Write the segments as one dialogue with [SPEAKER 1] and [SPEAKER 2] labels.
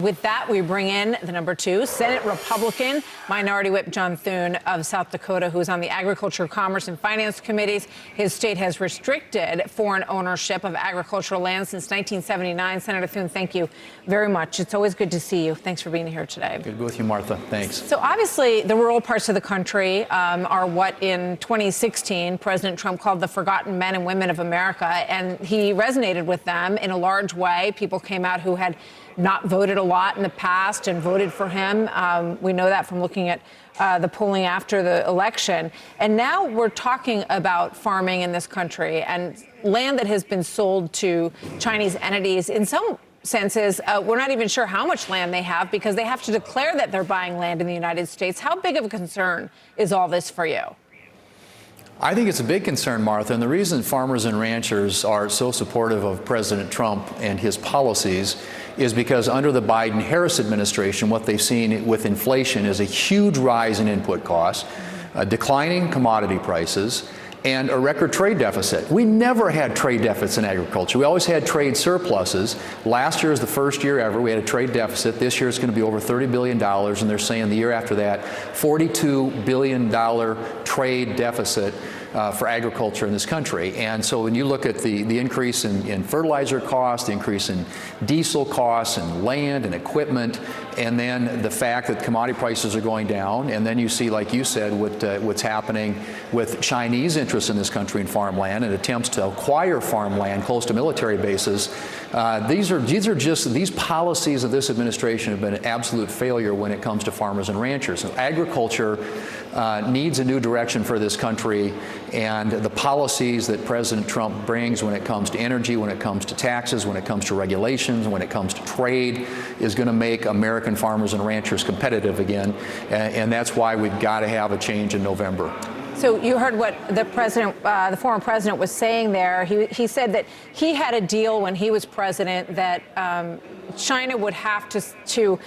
[SPEAKER 1] With that, we bring in the number 2 Senate Republican Minority Whip John Thune of South Dakota, who is on the Agriculture, Commerce, and Finance committees. His state has restricted foreign ownership of agricultural land since 1979. Senator Thune, thank you very much. It's always good to see you. Thanks for being here today.
[SPEAKER 2] Good to be with you, Martha. Thanks.
[SPEAKER 1] So obviously, the rural parts of the country are what in 2016 President Trump called the forgotten men and women of America, and he resonated with them in a large way. People came out who had not voted a lot in the past and voted for him. We know that from looking at the polling after the election. And now we're talking about farming in this country and land that has been sold to Chinese entities. In some senses, we're not even sure how much land they have because they have to declare that they're buying land in the United States. How big of a concern is all this for you?
[SPEAKER 2] I think it's a big concern, Martha, and the reason farmers and ranchers are so supportive of President Trump and his policies is because under the Biden-Harris administration, what they've seen with inflation is a huge rise in input costs, declining commodity prices, and a record trade deficit. We never had trade deficits in agriculture. We always had trade surpluses. Last year is the first year ever we had a trade deficit. This year it's going to be over $30 billion, and they're saying the year after that, $42 billion trade deficit for agriculture in this country. And so when you look at the increase in fertilizer costs, the increase in diesel costs and land and equipment, and then the fact that commodity prices are going down, and then you see, like you said, what's happening with Chinese interests in this country in farmland and attempts to acquire farmland close to military bases. These policies of this administration have been an absolute failure when it comes to farmers and ranchers. So agriculture needs a new direction for this country, and the policies that President Trump brings when it comes to energy, when it comes to taxes, when it comes to regulations, when it comes to trade, is going to make American farmers and ranchers competitive again, and that's why we've got to have a change in November.
[SPEAKER 1] So you heard what the president, the former president, was saying there. He said that he had a deal when he was president that China would have to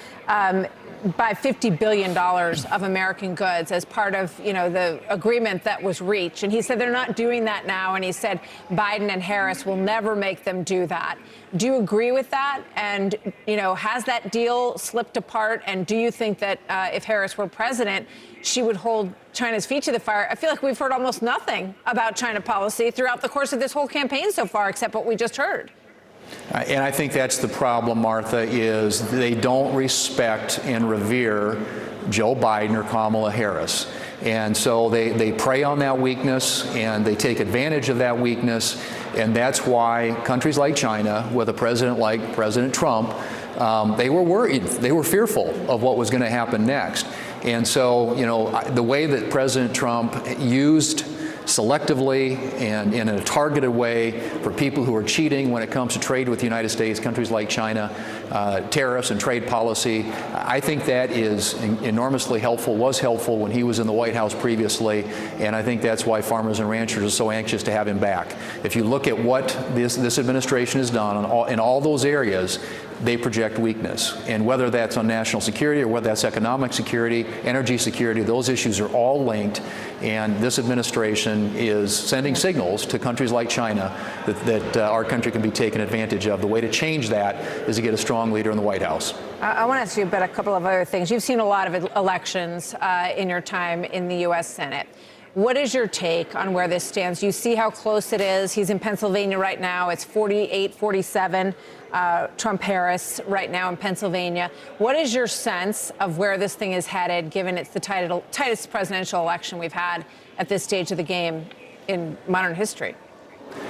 [SPEAKER 1] buy $50 billion of American goods as part of, the agreement that was reached. And he said they're not doing that now. And he said Biden and Harris will never make them do that. Do you agree with that? And, has that deal slipped apart? And do you think that if Harris were president, she would hold China's feet to the fire? I feel like we've heard almost nothing about China policy throughout the course of this whole campaign so far, except what we just heard.
[SPEAKER 2] And I think that's the problem, Martha, is they don't respect and revere Joe Biden or Kamala Harris. And so they prey on that weakness and they take advantage of that weakness. And that's why countries like China, with a president like President Trump, they were worried. They were fearful of what was going to happen next. And so, the way that President Trump used selectively and in a targeted way for people who are cheating when it comes to trade with the United States, countries like China, tariffs and trade policy, I think that is enormously helpful, was helpful when he was in the White House previously, and I think that's why farmers and ranchers are so anxious to have him back. If you look at what this administration has done in all those areas, they project weakness. And whether that's on national security or whether that's economic security, energy security, those issues are all linked. And this administration is sending signals to countries like China that our country can be taken advantage of. The way to change that is to get a strong leader in the White House.
[SPEAKER 1] I want to ask you about a couple of other things. You've seen a lot of elections in your time in the U.S. Senate. What is your take on where this stands? You see how close it is. He's in Pennsylvania right now. It's 48-47. Trump-Harris right now in Pennsylvania. What is your sense of where this thing is headed, given it's the tightest presidential election we've had at this stage of the game in modern history?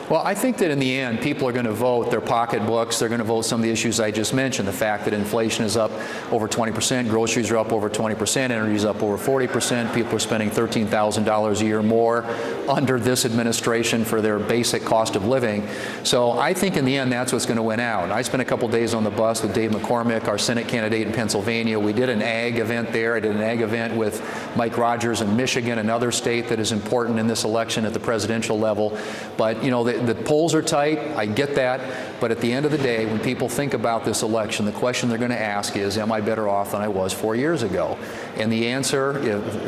[SPEAKER 2] Well, I think that in the end, people are going to vote their pocketbooks. They're going to vote some of the issues I just mentioned, the fact that inflation is up over 20%, groceries are up over 20%, energy is up over 40%. People are spending $13,000 a year more under this administration for their basic cost of living. So I think in the end, that's what's going to win out. I spent a couple days on the bus with Dave McCormick, our Senate candidate in Pennsylvania. We did an ag event there. I did an ag event with Mike Rogers in Michigan, another state that is important in this election at the presidential level. But, know, the polls are tight. I get that. But at the end of the day, when people think about this election, the question they're going to ask is, am I better off than I was 4 years ago? And the answer,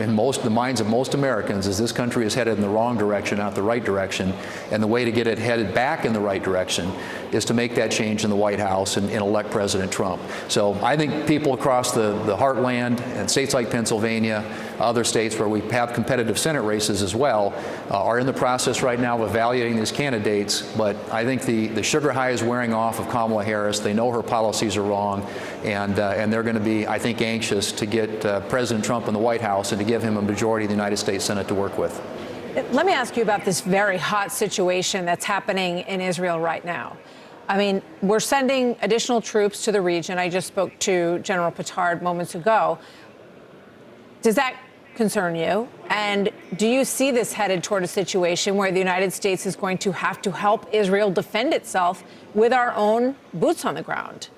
[SPEAKER 2] in the minds of most Americans, is this country is headed in the wrong direction, not the right direction. And the way to get it headed back in the right direction is to make that change in the White House and elect President Trump. So I think people across the heartland and states like Pennsylvania, other states where we have competitive Senate races as well, are in the process right now of evaluating these candidates. But I think the sugar high is wearing off of Kamala Harris. They know her policies are wrong, and they're going to be, I think, anxious to get President Trump in the White House and to give him a majority of the United States Senate to work with.
[SPEAKER 1] Let me ask you about this very hot situation that's happening in Israel right now. I mean, we're sending additional troops to the region. I just spoke to General Petard moments ago. Does that concern you? And do you see this headed toward a situation where the United States is going to have to help Israel defend itself with our own boots on the ground?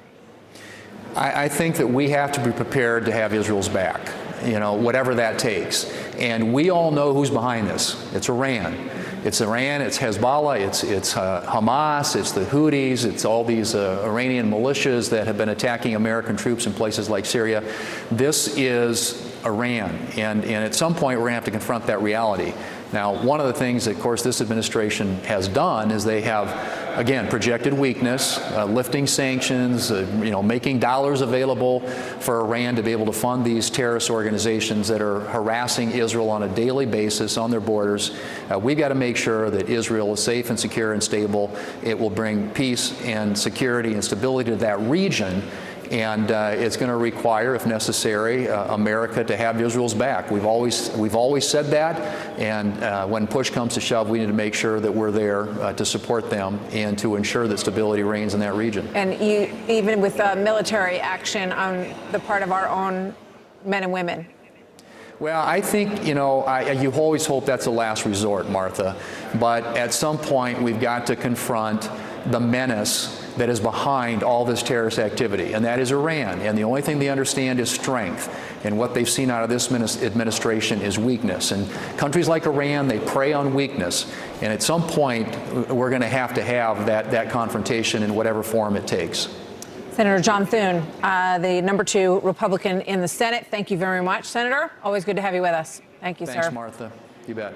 [SPEAKER 2] I think that we have to be prepared to have Israel's back, you know, whatever that takes. And we all know who's behind this. It's Iran. It's Iran, it's Hezbollah, it's Hamas, it's the Houthis, it's all these Iranian militias that have been attacking American troops in places like Syria. This is Iran, and at some point we're going to have to confront that reality. Now, one of the things that, of course, this administration has done is they have, again, projected weakness, lifting sanctions, you know, making dollars available for Iran to be able to fund these terrorist organizations that are harassing Israel on a daily basis on their borders. We've got to make sure that Israel is safe and secure and stable. It will bring peace and security and stability to that region. And it's going to require, if necessary, America to have Israel's back. We've always said that, and when push comes to shove, we need to make sure that we're there to support them and to ensure that stability reigns in that region.
[SPEAKER 1] And even with military action on the part of our own men and women?
[SPEAKER 2] Well, I think, you know, you always hope that's the last resort, Martha. But at some point, we've got to confront the menace that is behind all this terrorist activity, and that is Iran. And the only thing they understand is strength. And what they've seen out of this administration is weakness. And countries like Iran, they prey on weakness. And at some point, we're going to have that confrontation in whatever form it takes.
[SPEAKER 1] Senator John Thune, the #2 Republican in the Senate. Thank you very much, Senator. Always good to have you with us. Thank you, sir.
[SPEAKER 2] Thanks, Martha. You bet.